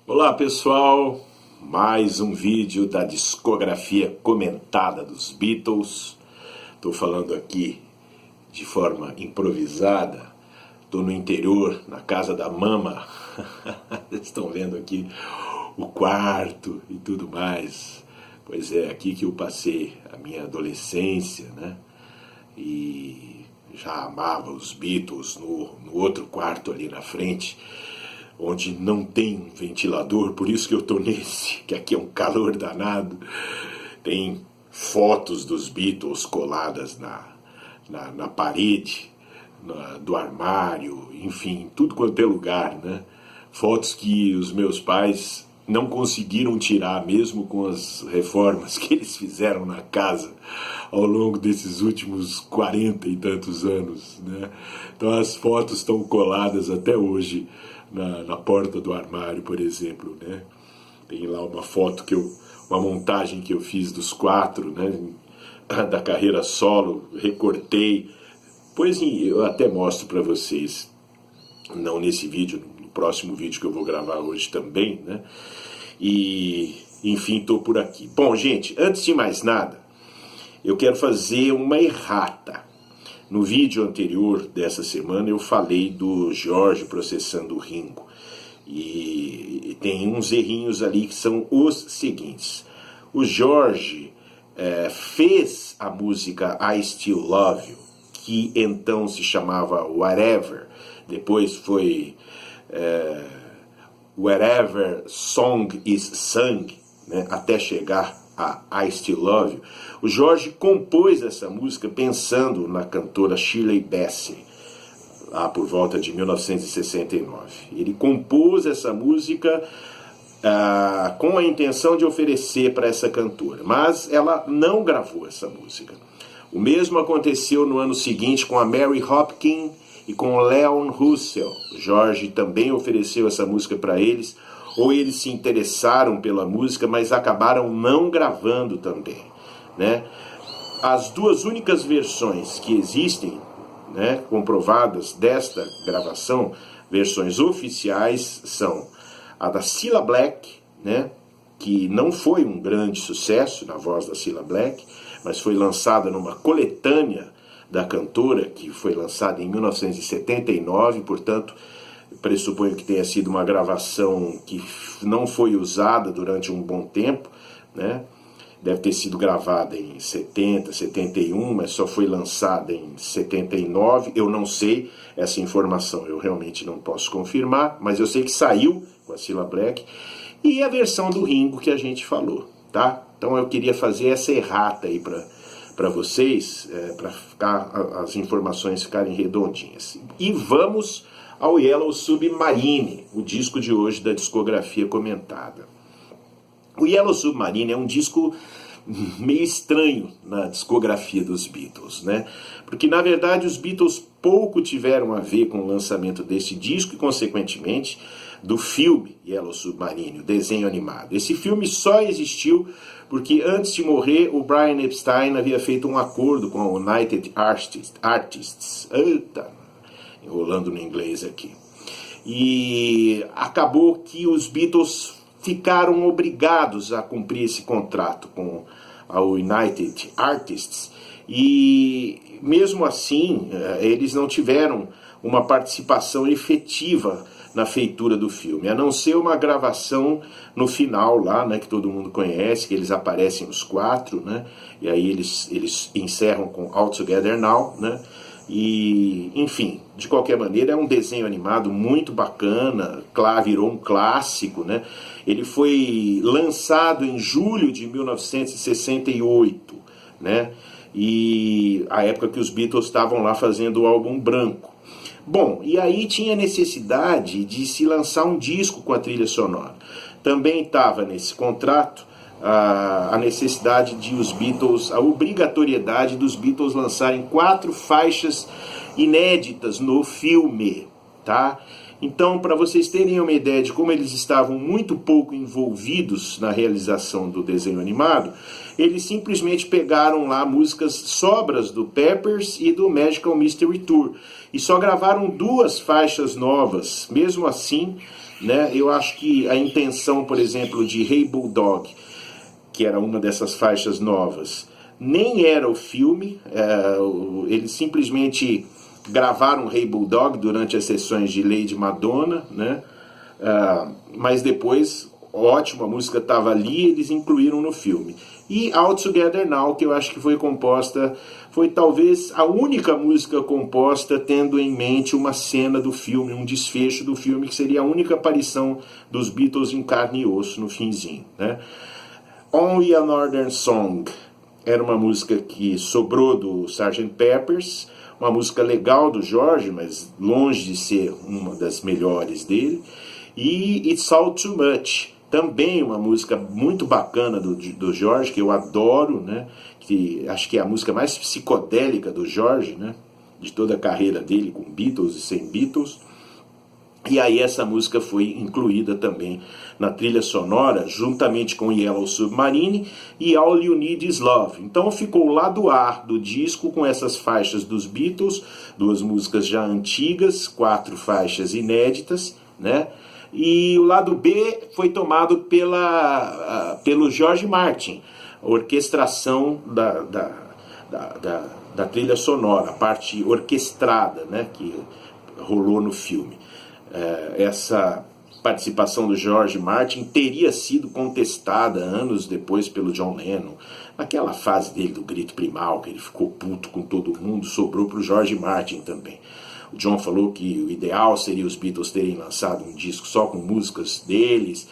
Olá pessoal, mais um vídeo da discografia comentada dos Beatles. Estou falando aqui de forma improvisada, estou no interior, na casa da mama. Vocês estão vendo aqui o quarto e tudo mais. Pois é, aqui que eu passei a minha adolescência, né? E já amava os Beatles no outro quarto ali na frente, onde não tem ventilador, por isso que eu estou nesse, que aqui é um calor danado. Tem fotos dos Beatles coladas na parede, do armário, enfim, tudo quanto é lugar, né? Fotos que os meus pais não conseguiram tirar, mesmo com as reformas que eles fizeram na casa ao longo desses últimos 40 e tantos anos, né? Então as fotos estão coladas até hoje na porta do armário, por exemplo, né? Tem lá uma foto uma montagem que eu fiz dos quatro, né? Da carreira solo, recortei. Pois eu até mostro para vocês, não nesse vídeo, no próximo vídeo que eu vou gravar hoje também, né? E, enfim, estou por aqui. Bom, gente, antes de mais nada, eu quero fazer uma errata. No vídeo anterior dessa semana eu falei do George processando o Ringo. E tem uns errinhos ali que são os seguintes. O George fez a música I Still Love You, que então se chamava Whatever, depois foi Wherever Song Is Sung, né, até chegar a I Still Love You. O George compôs essa música pensando na cantora Shirley Bassey, lá por volta de 1969. Ele compôs essa música com a intenção de oferecer para essa cantora, mas ela não gravou essa música. O mesmo aconteceu no ano seguinte com a Mary Hopkin e com o Leon Russell. O George também ofereceu essa música para eles, ou eles se interessaram pela música, mas acabaram não gravando também, né? As duas únicas versões que existem, né, comprovadas desta gravação, versões oficiais, são a da Cilla Black, né, que não foi um grande sucesso na voz da Cilla Black, mas foi lançada numa coletânea da cantora, que foi lançada em 1979, portanto, pressuponho que tenha sido uma gravação que não foi usada durante um bom tempo, né? Deve ter sido gravada em 70, 71, mas só foi lançada em 79. Eu não sei essa informação, eu realmente não posso confirmar, mas eu sei que saiu com a Cilla Black. E a versão do Ringo que a gente falou, tá? Então eu queria fazer essa errata aí para vocês, para as informações ficarem redondinhas. E vamos ao Yellow Submarine, o disco de hoje da discografia comentada. O Yellow Submarine é um disco meio estranho na discografia dos Beatles, né? Porque, na verdade, os Beatles pouco tiveram a ver com o lançamento desse disco e, consequentemente, do filme Yellow Submarine, o desenho animado. Esse filme só existiu porque, antes de morrer, o Brian Epstein havia feito um acordo com a United Artists. Eita, enrolando no inglês aqui. E acabou que os Beatles ficaram obrigados a cumprir esse contrato com a United Artists, e mesmo assim eles não tiveram uma participação efetiva na feitura do filme, a não ser uma gravação no final lá, né, que todo mundo conhece, que eles aparecem os quatro, né, e aí eles encerram com All Together Now, né. E, enfim, de qualquer maneira, é um desenho animado muito bacana, virou um clássico, né? Ele foi lançado em julho de 1968, né? E a época que os Beatles estavam lá fazendo o álbum branco. Bom, e aí tinha necessidade de se lançar um disco com a trilha sonora. Também estava nesse contrato a necessidade de os Beatles, a obrigatoriedade dos Beatles lançarem 4 faixas inéditas no filme, tá? Então, para vocês terem uma ideia de como eles estavam muito pouco envolvidos na realização do desenho animado, eles simplesmente pegaram lá músicas sobras do Peppers e do Magical Mystery Tour e só gravaram 2 faixas novas. Mesmo assim, né, eu acho que a intenção, por exemplo, de Hey Bulldog, que era uma dessas faixas novas, nem era o filme. Eles simplesmente gravaram Hey Bulldog durante as sessões de Lady Madonna, né? Mas depois, ótimo, a música estava ali, eles incluíram no filme. E All Together Now, que eu acho que foi talvez a única música composta tendo em mente uma cena do filme, um desfecho do filme, que seria a única aparição dos Beatles em carne e osso no finzinho, né? Only a Northern Song era uma música que sobrou do Sgt. Peppers, uma música legal do George, mas longe de ser uma das melhores dele. E It's All Too Much, também uma música muito bacana do George, que eu adoro, né? Que acho que é a música mais psicodélica do George, né? De toda a carreira dele, com Beatles e sem Beatles. E aí essa música foi incluída também na trilha sonora, juntamente com Yellow Submarine e All You Need Is Love. Então ficou o lado A do disco com essas faixas dos Beatles, 2 músicas já antigas, 4 faixas inéditas, né? E o lado B foi tomado pelo George Martin, a orquestração da trilha sonora, a parte orquestrada, né, que rolou no filme. Essa participação do George Martin teria sido contestada anos depois pelo John Lennon. Naquela fase dele do grito primal, que ele ficou puto com todo mundo, sobrou para o George Martin também. O John falou que o ideal seria os Beatles terem lançado um disco só com músicas deles,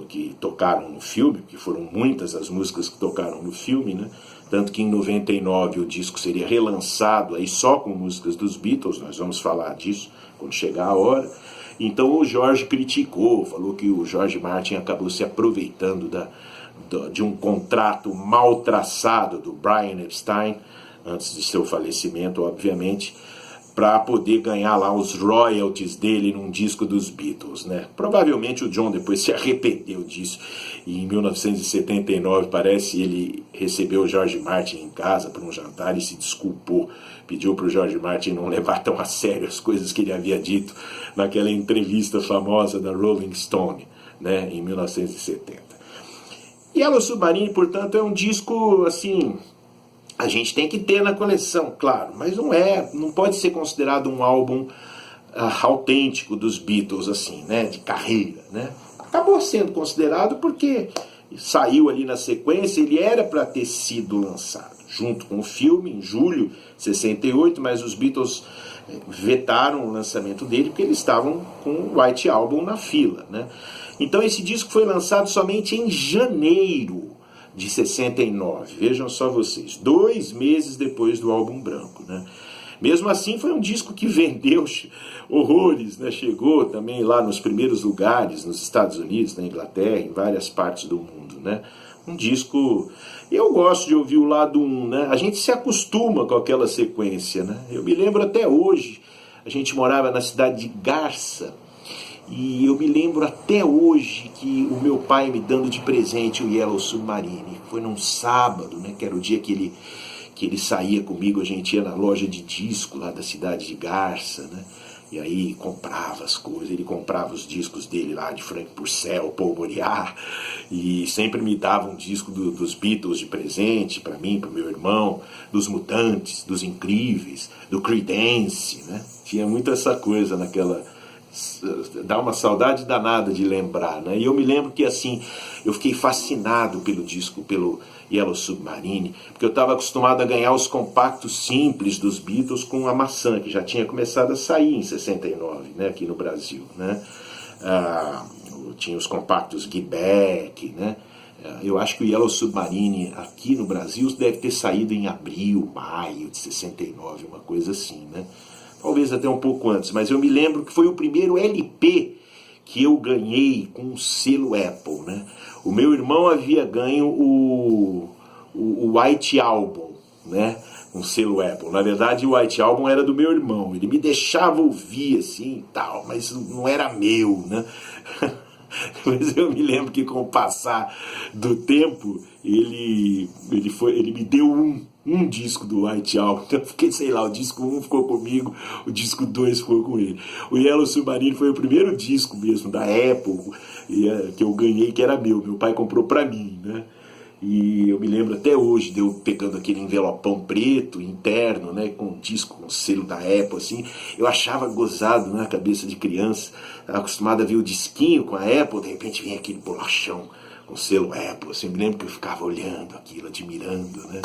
que tocaram no filme, porque foram muitas as músicas que tocaram no filme, né? Tanto que em 99 o disco seria relançado aí só com músicas dos Beatles, nós vamos falar disso quando chegar a hora. Então o George criticou, falou que o George Martin acabou se aproveitando de um contrato mal traçado do Brian Epstein, antes de seu falecimento, obviamente, para poder ganhar lá os royalties dele num disco dos Beatles, né? Provavelmente o John depois se arrependeu disso, e em 1979, parece, ele recebeu o George Martin em casa para um jantar e se desculpou, pediu para o George Martin não levar tão a sério as coisas que ele havia dito naquela entrevista famosa da Rolling Stone, né, em 1970. E Yellow Submarine, portanto, é um disco, assim, a gente tem que ter na coleção, claro, mas não pode ser considerado um álbum autêntico dos Beatles, assim, né, de carreira, né? Acabou sendo considerado porque saiu ali na sequência, ele era para ter sido lançado junto com o filme em julho de 68, mas os Beatles vetaram o lançamento dele porque eles estavam com o White Album na fila, né? Então esse disco foi lançado somente em janeiro de 69, vejam só vocês, 2 meses depois do álbum branco, né? Mesmo assim foi um disco que vendeu horrores, né? Chegou também lá nos primeiros lugares, nos Estados Unidos, na Inglaterra, em várias partes do mundo, né? Um disco, eu gosto de ouvir o lado 1, né? A gente se acostuma com aquela sequência, né? Eu me lembro até hoje, a gente morava na cidade de Garça, e eu me lembro até hoje que o meu pai me dando de presente o Yellow Submarine. Foi num sábado, né, que era o dia que ele saía comigo, a gente ia na loja de disco lá da cidade de Garça, né? E aí comprava as coisas, ele comprava os discos dele lá de Frank Purcell, Paul Moriarty, e sempre me dava um disco dos Beatles de presente para mim, para o meu irmão, dos Mutantes, dos Incríveis, do Creedence, né? Tinha muito essa coisa naquela... Dá uma saudade danada de lembrar, né? E eu me lembro que assim, eu fiquei fascinado pelo disco, pelo Yellow Submarine, porque eu estava acostumado a ganhar os compactos simples dos Beatles com a maçã, que já tinha começado a sair em 69, né, aqui no Brasil, né? Tinha os compactos Giebeck, né? Eu acho que o Yellow Submarine aqui no Brasil deve ter saído em abril, maio de 69, uma coisa assim, né? Talvez até um pouco antes, mas eu me lembro que foi o primeiro LP que eu ganhei com o selo Apple, né? O meu irmão havia ganho o White Album, né? um selo Apple. Na verdade, o White Album era do meu irmão. Ele me deixava ouvir assim e tal, mas não era meu, né? Mas eu me lembro que com o passar do tempo, ele me deu um disco do White Album. Então eu fiquei, sei lá, o disco 1 ficou comigo, o disco 2 ficou com ele. O Yellow Submarine foi o primeiro disco mesmo da Apple que eu ganhei, que era meu. Meu pai comprou pra mim, né? E eu me lembro até hoje de eu pegando aquele envelopão preto, interno, né, com um disco, com um selo da Apple, assim. Eu achava gozado na cabeça de criança, acostumado a ver o disquinho com a Apple, de repente vinha aquele bolachão com selo Apple, assim. Eu me lembro que eu ficava olhando aquilo, admirando, né.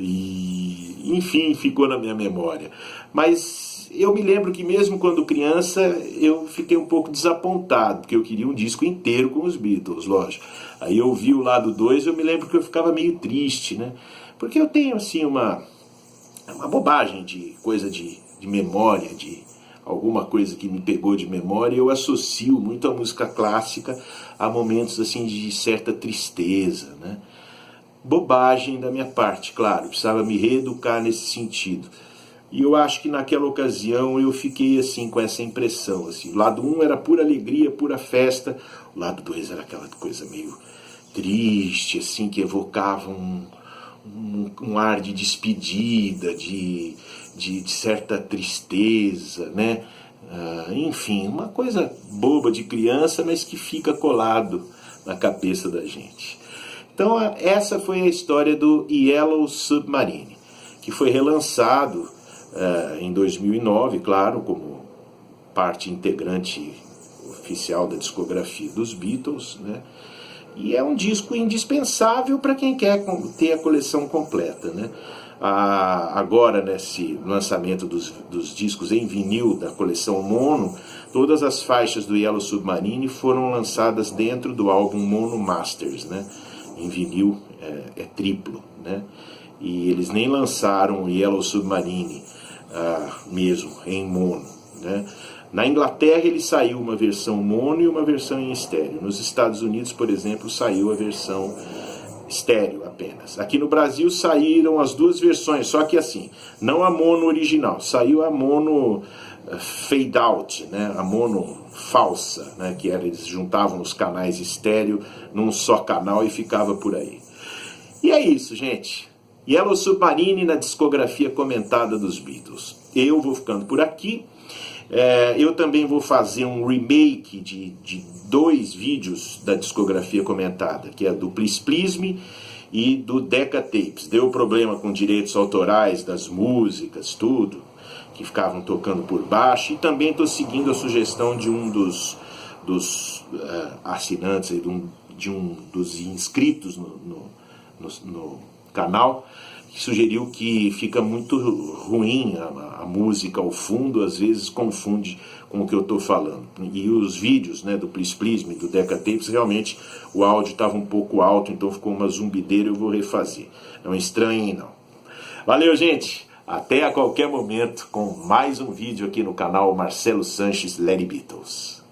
E, enfim, ficou na minha memória. Mas eu me lembro que mesmo quando criança eu fiquei um pouco desapontado, porque eu queria um disco inteiro com os Beatles, lógico. Aí eu vi o lado 2, eu me lembro que eu ficava meio triste, né? Porque eu tenho assim uma bobagem de coisa de memória, de alguma coisa que me pegou de memória, e eu associo muito a música clássica a momentos assim de certa tristeza, né? Bobagem da minha parte, claro, precisava me reeducar nesse sentido. E eu acho que naquela ocasião eu fiquei assim com essa impressão. Assim. O lado 1 era pura alegria, pura festa. O lado 2 era aquela coisa meio triste, assim, que evocava um ar de despedida, de certa tristeza, né? Enfim, uma coisa boba de criança, mas que fica colado na cabeça da gente. Então essa foi a história do Yellow Submarine, que foi relançado em 2009, claro, como parte integrante oficial da discografia dos Beatles, né? E é um disco indispensável para quem quer ter a coleção completa, né? Agora, nesse lançamento dos discos em vinil da coleção Mono, todas as faixas do Yellow Submarine foram lançadas dentro do álbum Mono Masters, né? Em vinil é triplo, né? E eles nem lançaram o Yellow Submarine mesmo em mono, né? Na Inglaterra ele saiu uma versão mono e uma versão em estéreo. Nos Estados Unidos, por exemplo, saiu a versão estéreo apenas. Aqui no Brasil saíram as duas versões, só que assim, não a mono original, saiu a mono fade out, né? A mono falsa, né? Que era, eles juntavam os canais estéreo num só canal e ficava por aí. E é isso, gente. Yellow Submarine na discografia comentada dos Beatles. Eu vou ficando por aqui. Eu também vou fazer um remake de 2 vídeos da discografia comentada, que é do Please Please Me e do Decca Tapes. Deu problema com direitos autorais das músicas, tudo, que ficavam tocando por baixo. E também estou seguindo a sugestão de um dos assinantes, de um dos inscritos no canal, que sugeriu que fica muito ruim a música ao fundo, às vezes confunde com o que eu estou falando. E os vídeos, né, do Please Please Me, do Decca Tapes, realmente o áudio estava um pouco alto, então ficou uma zumbideira, eu vou refazer. Não estranhem, não. Valeu, gente! Até a qualquer momento com mais um vídeo aqui no canal Marcelo Sanches Lady Beatles.